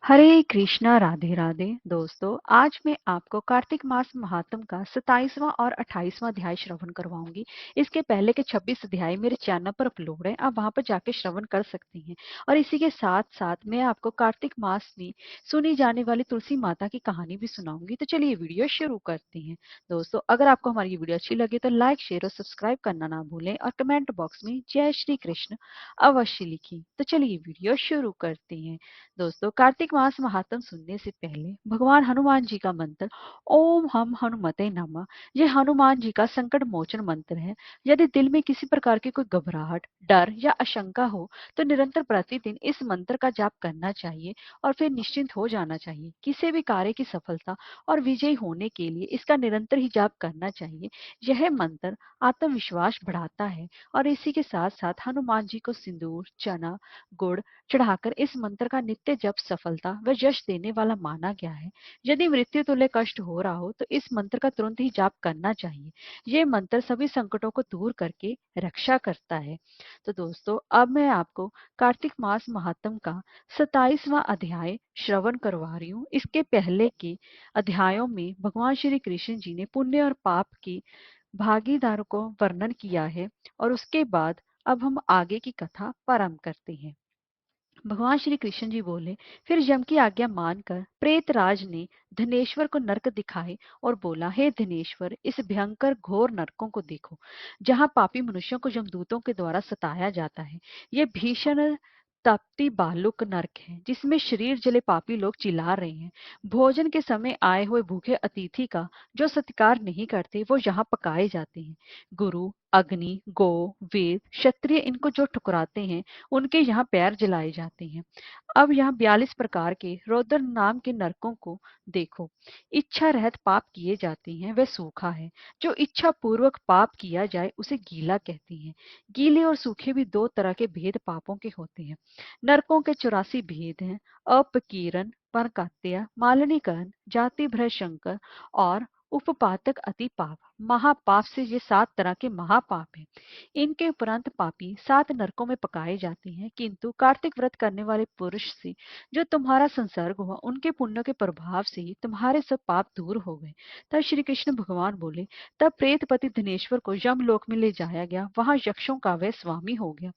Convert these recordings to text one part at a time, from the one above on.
हरे कृष्णा राधे राधे। दोस्तों, आज मैं आपको कार्तिक मास महात्म का 27वां और 28वां अध्याय श्रवण करवाऊंगी। इसके पहले के 26 अध्याय मेरे चैनल पर अपलोड है, आप वहां पर जाके श्रवण कर सकती हैं। और इसी के साथ साथ मैं आपको कार्तिक मास में सुनी जाने वाली तुलसी माता की कहानी भी सुनाऊंगी। तो चलिए वीडियो शुरू करते हैं। दोस्तों, अगर आपको हमारी ये वीडियो अच्छी लगे तो लाइक, शेयर और सब्सक्राइब करना ना भूलें और कमेंट बॉक्स में जय श्री कृष्ण अवश्य लिखें। तो चलिए वीडियो शुरू करते हैं। दोस्तों, कार्तिक मास महात्म सुनने से पहले भगवान हनुमान जी का मंत्र ओम हम हनुमते नमः, ये हनुमान जी का संकट मोचन मंत्र है। यदि दिल में किसी प्रकार की कोई घबराहट, डर या आशंका हो तो निरंतर प्रतिदिन इस मंत्र का जाप करना चाहिए और फिर निश्चिंत हो जाना चाहिए। किसी भी कार्य की सफलता और विजयी होने के लिए इसका निरंतर ही जाप करना चाहिए। यह मंत्र आत्मविश्वास बढ़ाता है और इसी के साथ साथ हनुमान जी को सिंदूर, चना, गुड़ चढ़ाकर इस मंत्र का नित्य जप सफलता व यश देने वाला माना गया है। यदि मृत्यु तुल्य कष्ट हो रहा हो तो इस मंत्र का तुरंत ही जाप करना चाहिए। ये मंत्र सभी संकटों को दूर करके रक्षा करता है। तो दोस्तों, अब मैं आपको कार्तिक मास महात्म का 27वां अध्याय श्रवण करवा रही हूँ। इसके पहले के अध्यायों में भगवान श्री कृष्ण जी ने पुण्य और पाप की भागीदारों को वर्णन किया है और उसके बाद अब हम आगे की कथा प्रारंभ करते हैं। भगवान श्री कृष्ण जी बोले, फिर यम की आज्ञा मानकर प्रेतराज ने धनेश्वर को नरक दिखाए और बोला, हे धनेश्वर, इस भयंकर घोर नरकों को देखो, जहाँ पापी मनुष्यों को यमदूतों के द्वारा सताया जाता है। ये भीषण तपती बालुक नरक है, जिसमें शरीर जले पापी लोग चिल्ला रहे हैं। भोजन के समय आए हुए भूखे अतिथि का जो सत्कार नहीं करते, वो यहाँ पकाए जाते हैं। गुरु, अग्नि, गो, वेद, क्षत्रिय इनको जो ठुकराते हैं, उनके यहाँ पैर जलाए जाते हैं। अब यहाँ 42 प्रकार के रौद्र नाम के नरकों को देखो। इच्छा रहित पाप किए जाते हैं, वह सूखा है। जो इच्छा पूर्वक पाप किया जाए उसे गीला कहते हैं। गीले और सूखे भी दो तरह के भेद पापों के होते हैं। नरकों के 84 भेद हैं। अपकीर्णन, परकात्या, मालिनीकरण, जाति भ्रष्ट शंकर और उपपातक अति पाप। महापाप से ये 7 तरह के महापाप हैं। इनके उपरांत पापी 7 नरकों में पकाए जाते हैं। किंतु कार्तिक व्रत करने वाले पुरुष से जो तुम्हारा संसर्ग हुआ, उनके पुण्यों के प्रभाव से ही तुम्हारे सब पाप दूर हो गए। तब श्री कृष्ण भगवान बोले, तब प्रेतपति धनेश्वर को यमलोक में ले जाया गया। वहां यक्षों का वह स्वामी हो गया।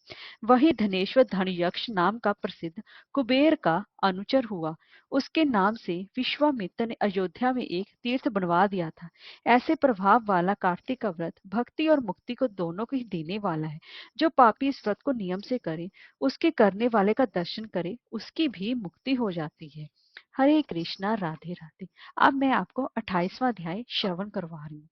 वही धनेश्वर धन यक्ष नाम का प्रसिद्ध कुबेर का अनुचर हुआ। उसके नाम से विश्वामित्र ने अयोध्या में एक तीर्थ बनवा दिया था। ऐसे प्रभाव वाला कार्तिक का व्रत भक्ति और मुक्ति को दोनों को ही देने वाला है। जो पापी इस व्रत को नियम से करे, उसके करने वाले का दर्शन करे, उसकी भी मुक्ति हो जाती है। हरे कृष्णा राधे राधे। अब मैं आपको 28वां अध्याय श्रवण करवा रही हूँ।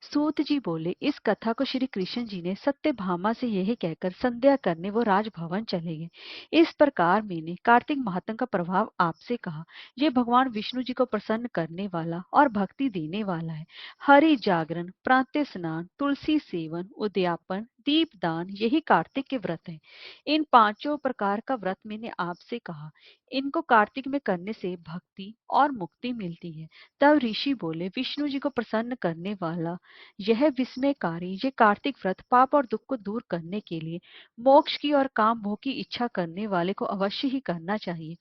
सूत जी बोले, इस कथा को श्री कृष्ण जी ने सत्यभामा से यही कहकर संध्या करने वो राजभवन चले गए। इस प्रकार मैंने कार्तिक महात्म का प्रभाव आपसे कहा। ये भगवान विष्णु जी को प्रसन्न करने वाला और भक्ति देने वाला है। हरि जागरण, प्रातः स्नान, तुलसी सेवन, उद्यापन, दीपदान, यही कार्तिक के व्रत है। इन पांचों प्रकार का व्रत मैंने आपसे कहा। इनको कार्तिक में करने से भक्ति और मुक्ति मिलती है। तब ऋषि बोले, विष्णु जी को प्रसन्न करने वाला यह विस्मयकारी ये कार्तिक व्रत पाप और दुख को दूर करने के लिए मोक्ष की और काम भोग की इच्छा करने वाले को अवश्य ही करना चाहिए।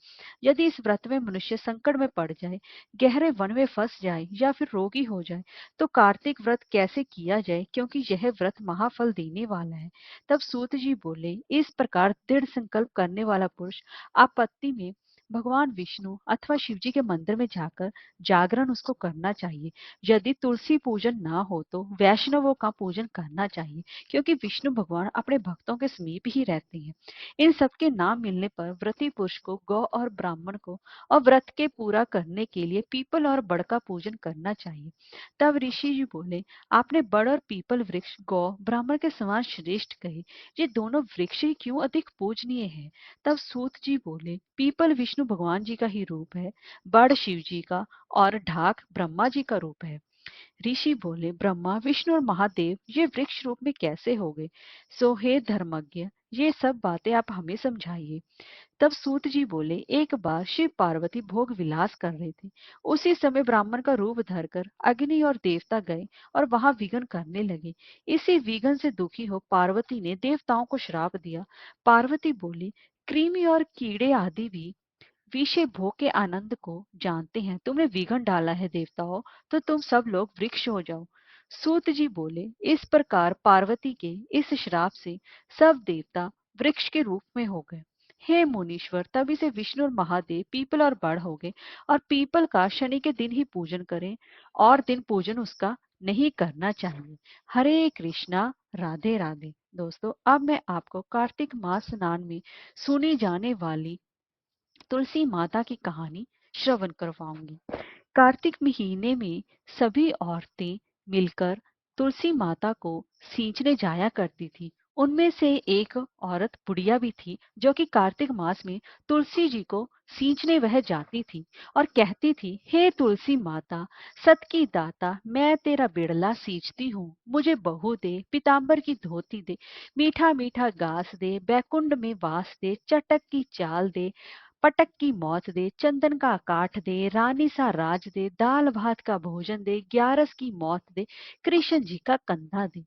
यदि इस व्रत में मनुष्य संकट में पड़ जाए, गहरे वन में फंस जाए या फिर रोगी हो जाए, तो कार्तिक व्रत कैसे किया जाए, क्योंकि यह व्रत महाफल देने वाला है। तब सूत जी बोले, इस प्रकार दृढ़ संकल्प करने वाला पुरुष आपत्ति में भगवान विष्णु अथवा शिव जी के मंदिर में जाकर जागरण उसको करना चाहिए। यदि तुलसी पूजन ना हो तो वैष्णवों का पूजन करना चाहिए, क्योंकि विष्णु भगवान अपने भक्तों के समीप ही रहते हैं। इन सबके नाम मिलने पर व्रती पुरुष को गौ और ब्राह्मण को और व्रत के पूरा करने के लिए पीपल और बड़ का पूजन करना चाहिए। तब ऋषि जी बोले, आपने बड़ और पीपल वृक्ष गौ ब्राह्मण के समान श्रेष्ठ कहे, ये दोनों वृक्ष ही क्यों अधिक पूजनीय है? तब सूत जी बोले, पीपल विष्णु भगवान जी का ही रूप है, बड़ शिव जी का और ढाक ब्रह्मा जी का रूप है। ऋषि बोले, ब्रह्मा विष्णु और महादेव ये वृक्ष रूप में कैसे हो गए? सो हे धर्मज्ञ, ये सब बातें आप हमें समझाइए। तब सूत जी बोले, एक बार शिव पार्वती भोग विलास कर रहे थे। उसी समय ब्राह्मण का रूप धरकर अग्नि और देवता गए और वहां विघन करने लगे। इसी विघन से दुखी हो पार्वती ने देवताओं को श्राप दिया। पार्वती बोली, कृमि और कीड़े आदि भी विषय भोग के आनंद को जानते हैं, तुमने विघन डाला है देवताओं, तो तुम सब लोग वृक्ष हो जाओ। सूत जी बोले, इस प्रकार पार्वती के इस श्राप से सब देवता वृक्ष के रूप में हो गए। हे मुनीश्वर, तभी से विष्णु और महादेव पीपल और बड़ हो गए, और पीपल का शनि के दिन ही पूजन करें, और दिन पूजन उसका नहीं करना चाहिए। हरे कृष्णा, राधे राधे। दोस्तों, अब मैं आपको कार्तिक मास स्नान में सुनी जाने वाली तुलसी माता की कहानी श्रवण करवाऊंगी। कार्तिक महीने में सभी औरतें मिलकर तुलसी माता को सींचने जाया करती थी। उनमें से एक औरत बुढ़िया भी थी, जो कि कार्तिक मास में तुलसी जी को सींचने वह जाती थी और कहती थी, हे तुलसी माता, सत की दाता, मैं तेरा बिड़ला सींचती हूँ, मुझे बहू दे, पीताम्बर की धोती दे, मीठा मीठा घास दे, बैकुंठ में वास दे, चटक की चाल दे, पटक की मौत दे, चंदन का काठ दे, रानी सा राज दे, दाल भात का भोजन दे, ग्यारस की मौत दे, कृष्ण जी का कंधा दे।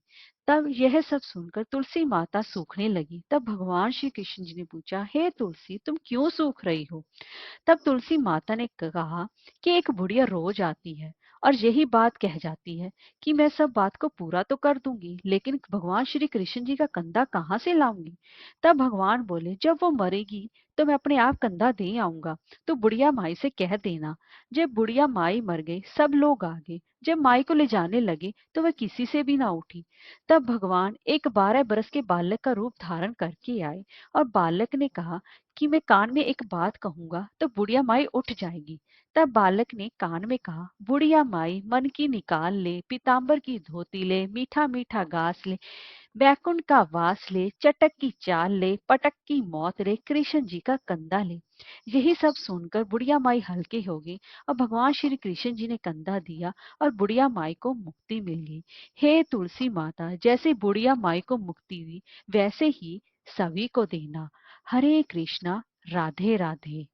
तब यह सब सुनकर तुलसी माता सूखने लगी। तब भगवान श्री कृष्ण जी ने पूछा, हे तुलसी, तुम क्यों सूख रही हो? तब तुलसी माता ने कहा कि एक बुढ़िया रोज आती है और यही बात कह जाती है कि मैं सब बात को पूरा तो कर दूंगी, लेकिन भगवान श्री कृष्ण जी का कंधा कहाँ से लाऊंगी? तब भगवान बोले, जब वो मरेगी तो मैं अपने आप कंधा दे आऊंगा, तो बुढ़िया माई से कह देना। जब बुढ़िया माई मर गई, सब लोग आ गए। जब माई को ले जाने लगे तो वह किसी से भी ना उठी। तब भगवान एक 12 बरस के बालक का रूप धारण करके आए, और बालक ने कहा कि मैं कान में एक बात कहूंगा तो बुढ़िया माई उठ जाएगी। तब बालक ने कान में कहा, बुढ़िया माई मन की निकाल ले, पीताम्बर की धोती ले, मीठा मीठा घास ले, बैकुंठ का वास ले, चटक की चाल ले, पटक की मौत ले, कृष्ण जी का कंधा ले। यही सब सुनकर बुढ़िया माई हल्की हो गई, और भगवान श्री कृष्ण जी ने कंधा दिया और बुढ़िया माई को मुक्ति मिल गई। हे तुलसी माता, जैसे बुढ़िया माई को मुक्ति हुई, वैसे ही सभी को देना। हरे कृष्णा, राधे राधे।